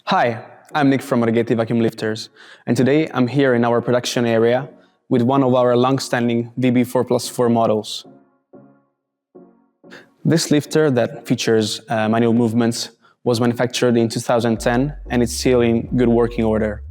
Hi, I'm Nick from Righetti Vacuum Lifters, and today I'm here in our production area with one of our long-standing VB4+4 models. This lifter that features manual movements was manufactured in 2010 and it's still in good working order.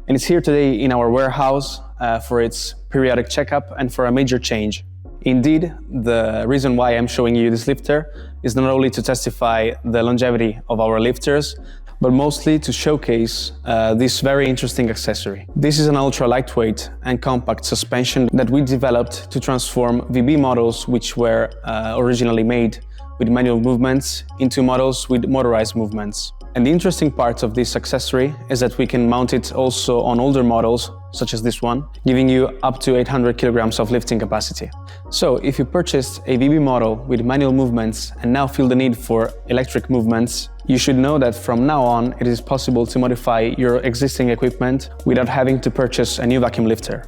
And it's here today in our warehouse for its periodic checkup and for a major change. Indeed, the reason why I'm showing you this lifter is not only to testify the longevity of our lifters, but mostly to showcase this very interesting accessory. This is an ultra lightweight and compact suspension that we developed to transform VB models which were originally made with manual movements into models with motorized movements. And the interesting part of this accessory is that we can mount it also on older models, such as this one, giving you up to 800 kilograms of lifting capacity. So if you purchased a VB model with manual movements and now feel the need for electric movements, you should know that from now on it is possible to modify your existing equipment without having to purchase a new vacuum lifter.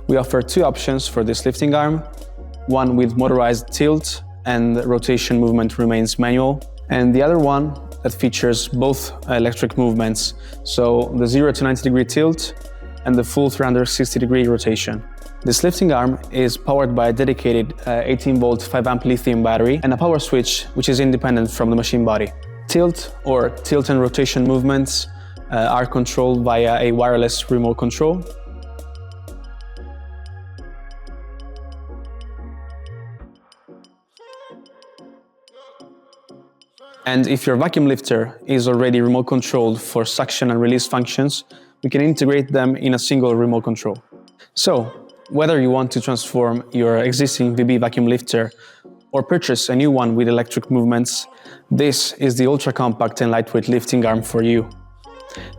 We offer two options for this lifting arm, one with motorized tilt and rotation movement remains manual, and the other one that features both electric movements, so the 0 to 90 degree tilt and the full 360 degree rotation. This lifting arm is powered by a dedicated 18 volt 5 amp lithium battery and a power switch which is independent from the machine body. Tilt or tilt and rotation movements are controlled via a wireless remote control. And if your vacuum lifter is already remote controlled for suction and release functions, we can integrate them in a single remote control. So, whether you want to transform your existing VB vacuum lifter or purchase a new one with electric movements, this is the ultra compact and lightweight lifting arm for you.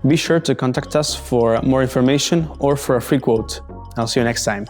Be sure to contact us for more information or for a free quote. I'll see you next time.